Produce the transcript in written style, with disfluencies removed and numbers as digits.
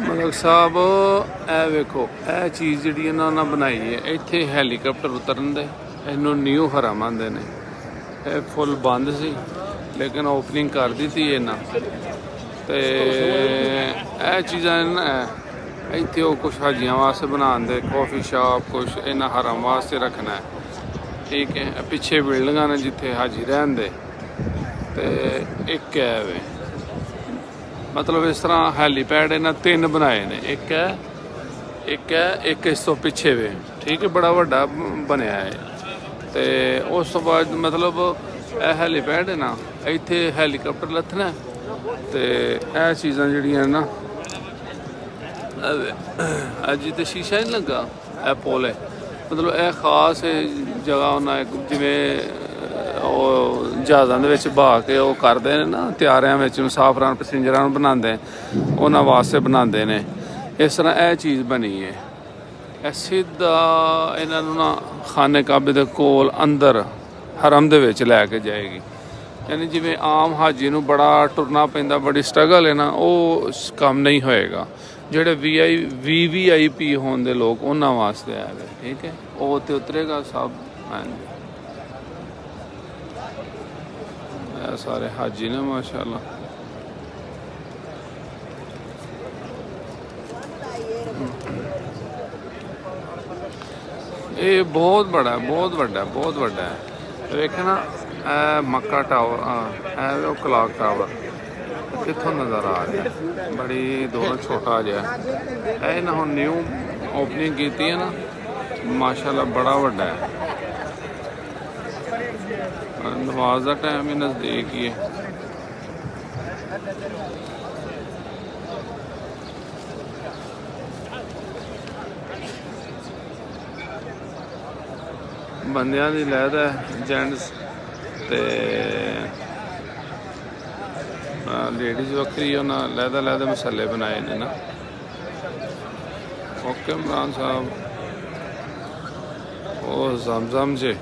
ਮਲਕ ਸਾਹਿਬ ਇਹ ਵੇਖੋ, ਇਹ ਚੀਜ਼ ਜਿਹੜੀ ਇਹਨਾਂ ਨੇ ਬਣਾਈ ਹੈ, ਇੱਥੇ ਹੈਲੀਕਾਪਟਰ ਉਤਰਨ ਦੇ, ਇਹਨੂੰ ਨਿਊ ਹਰਮ ਆਂਦੇ ਨੇ। ਇਹ ਫੁੱਲ ਬੰਦ ਸੀ ਲੇਕਿਨ ਓਪਨਿੰਗ ਕਰ ਦਿੱਤੀ ਇਹਨਾਂ। ਤੇ ਇਹ ਚੀਜ਼ਾਂ ਨਾ ਇੱਥੇ ਉਹ ਕੁਛ ਹਾਜੀਆਂ ਵਾਸਤੇ ਬਣਾਉਣ ਦੇ, ਕਾਫੀ ਸ਼ਾਪ ਕੁਛ ਇਹਨਾਂ ਹਰਮ ਵਾਸਤੇ ਰੱਖਣਾ ਹੈ, ਠੀਕ ਹੈ। ਪਿੱਛੇ ਬਿਲਡਿੰਗਾਂ ਨੇ ਜਿੱਥੇ ਹਾਜੀ ਰਹਿੰਦੇ। ਤੇ ਇੱਕ ਹੈ ਵੇ, ਮਤਲਬ ਇਸ ਤਰ੍ਹਾਂ ਹੈਲੀਪੈਡ ਇਹਨਾਂ 3 ਬਣਾਏ ਨੇ। ਇੱਕ ਹੈ, ਇੱਕ ਇਸ ਤੋਂ ਪਿੱਛੇ ਵੇ, ਠੀਕ ਹੈ, ਬੜਾ ਵੱਡਾ ਬਣਿਆ ਹੈ। ਤੇ ਉਸ ਤੋਂ ਬਾਅਦ ਮਤਲਬ ਇਹ ਹੈਲੀਪੈਡ ਹੈ ਨਾ, ਇੱਥੇ ਹੈਲੀਕਾਪਟਰ ਲੱਥਣਾ। ਤੇ ਇਹ ਚੀਜ਼ਾਂ ਜਿਹੜੀਆਂ ਨਾ, ਅੱਜ ਤੇ ਸ਼ੀਸ਼ਾ ਨਹੀਂ ਲੱਗਾ, ਇਹ ਪੁਲ ਹੈ, ਮਤਲਬ ਇਹ ਖਾਸ ਜਗ੍ਹਾ ਉਹਨਾਂ ਜਿਵੇਂ ਉਹ ਜਹਾਜ਼ਾਂ ਦੇ ਵਿੱਚ ਬਹਾ ਕੇ ਉਹ ਕਰਦੇ ਨੇ ਨਾ, ਤਿਆਰਿਆਂ ਵਿੱਚ ਮੁਸਾਫਰਾਂ ਪੈਸੰਜਰਾਂ ਨੂੰ ਬਣਾਉਂਦੇ, ਉਹਨਾਂ ਵਾਸਤੇ ਬਣਾਉਂਦੇ ਨੇ। ਇਸ ਤਰ੍ਹਾਂ ਇਹ ਚੀਜ਼ ਬਣੀ ਹੈ। ਇਹ ਸਿੱਧਾ ਇਹਨਾਂ ਨੂੰ ਨਾ ਖਾਨੇ ਕਾਬੇ ਦੇ ਕੋਲ ਅੰਦਰ ਹਰਮ ਦੇ ਵਿੱਚ ਲੈ ਕੇ ਜਾਏਗੀ। ਯਾਨੀ ਜਿਵੇਂ ਆਮ ਹਾਜੀ ਨੂੰ ਬੜਾ ਟੁਰਨਾ ਪੈਂਦਾ, ਬੜੀ ਸਟਰਗਲ ਹੈ ਨਾ, ਉਹ ਕੰਮ ਨਹੀਂ ਹੋਏਗਾ। ਜਿਹੜੇ VVIP ਹੋਣ ਦੇ ਲੋਕ, ਉਹਨਾਂ ਵਾਸਤੇ ਆਇਆ ਹੈ, ਠੀਕ ਹੈ। ਉਹ ਤੇ ਉਤਰੇਗਾ ਸਭ। ਹਾਂਜੀ, ਇਹ ਸਾਰੇ ਹਾਜੀ ਨੇ ਮਾਸ਼ਾਅੱਲਾ। ਇਹ ਬਹੁਤ ਬੜਾ, ਬਹੁਤ ਵੱਡਾ, ਬਹੁਤ ਵੱਡਾ ਹੈ। ਵੇਖਣਾ ਇਹ ਮੱਕਾ ਟਾਵਰ, ਇਹ ਉਹ ਕਲਾਕ ਟਾਵਰ ਕਿੱਥੋਂ ਨਜ਼ਰ ਆ ਰਿਹਾ, ਬੜੀ ਦੂਰੋਂ ਛੋਟਾ ਜਿਹਾ। ਇਹ ਨਾ ਹੁਣ ਨਿਊ ਓਪਨਿੰਗ ਕੀਤੀ ਹੈ ਨਾ, ਮਾਸ਼ਾਅੱਲਾ ਬੜਾ ਵੱਡਾ ਹੈ। ਨਮਾਜ਼ ਦਾ ਟਾਈਮ ਹੀ ਨਜ਼ਦੀਕ ਹੀ ਹੈ। ਬੰਦਿਆਂ ਦੀ ਲਹਿਦ ਹੈ, ਜੈਂਟਸ ਤੇ ਲੇਡੀਜ਼ ਵੱਖਰੀ। ਉਹਨਾਂ ਲਹਿਦਾ ਮਸਾਲੇ ਬਣਾਏ ਨੇ ਨਾ। ਓਕੇ ਇਮਰਾਨ ਸਾਹਿਬ, ਉਹ ਜ਼ਮਜ਼ਮ ਜੇ